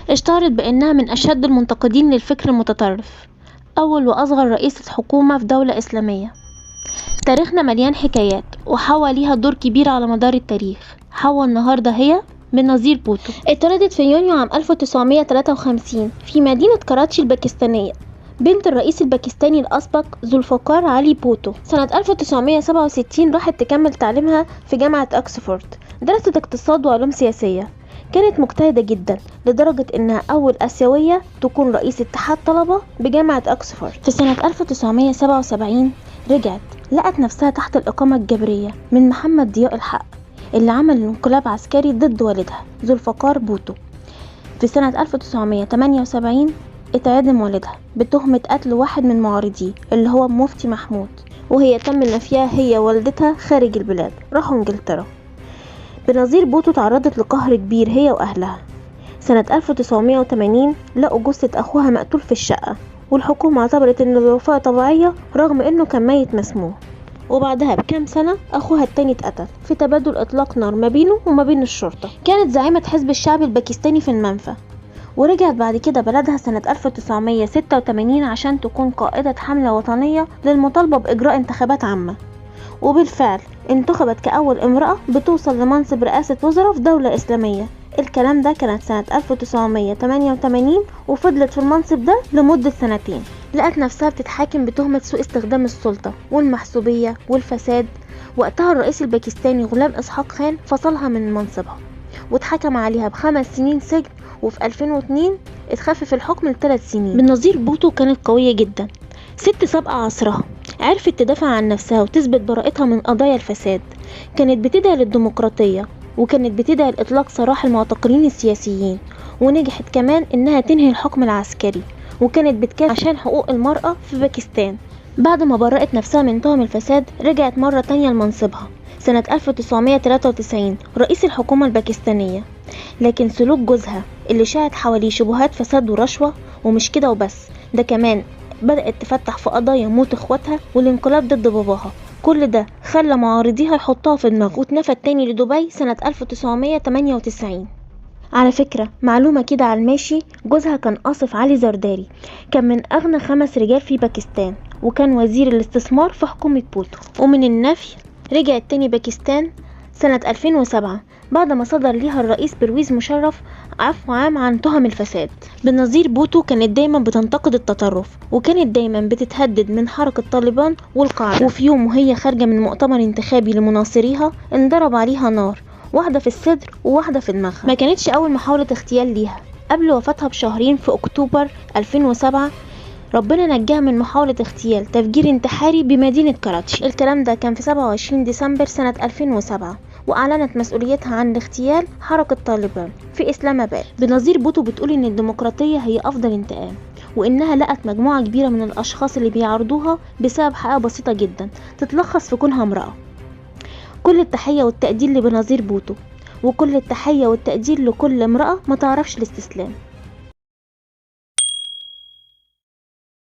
اشتهرت بأنها من أشد المنتقدين للفكر المتطرف، أول وأصغر رئيسة حكومة في دولة إسلامية. تاريخنا مليان حكايات، وحواء ليها دور كبير على مدار التاريخ. حواء النهاردة هي بنظير بوتو. اتولدت في يونيو عام 1953 في مدينة كراتشي الباكستانية، بنت الرئيس الباكستاني الأسبق ذوالفقار علي بوتو. سنة 1967 راحت تكمل تعليمها في جامعة أكسفورد، درست اقتصاد وعلوم سياسية. كانت مجتهدة جدا لدرجة إنها أول آسيوية تكون رئيس اتحاد طلبة بجامعة أكسفورد. في سنة 1977 رجعت لقت نفسها تحت الإقامة الجبرية من محمد ضياء الحق، اللي عمل انقلاب عسكري ضد والدها ذوالفقار بوتو. في سنة 1978 اتعدم والدها بتهمة قتل واحد من معارضيه اللي هو مفتي محمود، وهي تم نفيها هي ووالدتها خارج البلاد، راحوا انجلترا. بنظير بوتو تعرضت لقهر كبير هي وأهلها. سنة 1980 لقوا جثة أخوها مقتول في الشقة، والحكومة اعتبرت إن الوفاة طبيعية رغم إنه كان ميت مسموم. وبعدها بكام سنة أخوها التاني اتقتل في تبادل إطلاق نار ما بينه وما بين الشرطة. كانت زعيمة حزب الشعب الباكستاني في المنفى، ورجعت بعد كده بلدها سنة 1986 عشان تكون قائدة حملة وطنية للمطالبة بإجراء انتخابات عامة. وبالفعل انتخبت كأول امرأة بتوصل لمنصب رئاسة وزراء في دولة إسلامية. الكلام ده كانت سنة 1988، وفضلت في المنصب ده لمدة سنتين. لقت نفسها بتتحاكم بتهمة سوء استخدام السلطة والمحسوبية والفساد. وقتها الرئيس الباكستاني غلام إسحاق خان فصلها من منصبها، واتحكم عليها ب5 سنين سجن، وفي 2002 اتخفف الحكم ل3 سنين. بنظير بوتو كانت قوية جدا، ست سابقة عصرها، عرفت تدافع عن نفسها وتثبت براءتها من قضايا الفساد. كانت بتدعي للديمقراطية، وكانت بتدعي لإطلاق سراح المعتقلين السياسيين، ونجحت كمان إنها تنهي الحكم العسكري، وكانت بتكافح عشان حقوق المرأة في باكستان. بعد ما برأت نفسها من تهم الفساد رجعت مرة تانية لمنصبها سنة 1993 رئيس الحكومة الباكستانية. لكن سلوك جوزها اللي شاعت حواليه شبهات فساد ورشوة، ومش كده وبس، ده كمان بدأت تفتح في قضايا موت اخواتها والانقلاب ضد باباها. كل ده خلى معارضيها يحطوها في دماغه، واتنفت تاني لدبي سنة 1998. على فكرة معلومة كده على الماشي، جوزها كان آصف علي زرداري، كان من أغنى 5 رجال في باكستان، وكان وزير الاستثمار في حكومة بوتو. ومن النفي رجعت تاني باكستان سنة 2007 بعد ما صدر ليها الرئيس برويز مشرف عفو عام عن تهم الفساد. بنظير بوتو كانت دايما بتنتقد التطرف، وكانت دايما بتتهدد من حركة طالبان والقاعدة. وفي يوم وهي خارجة من مؤتمر انتخابي لمناصريها انضرب عليها نار، واحدة في الصدر وواحدة في دماغها. ما كانتش أول محاولة اغتيال ليها، قبل وفاتها بشهرين في أكتوبر 2007 ربنا نجاها من محاولة اغتيال تفجير انتحاري بمدينة كراتشي. الكلام ده كان في 27 ديسمبر سنة 2007، وأعلنت مسؤوليتها عن اغتيال حركة طالبان في إسلام آباد. بنظير بوتو بتقول إن الديمقراطية هي أفضل انتقام، وإنها لقت مجموعة كبيرة من الأشخاص اللي بيعرضوها بسبب حقيقة بسيطة جدا تتلخص في كونها امرأة. كل التحية والتقدير لبنظير بوتو، وكل التحية والتقدير لكل امرأة ما تعرفش الاستسلام.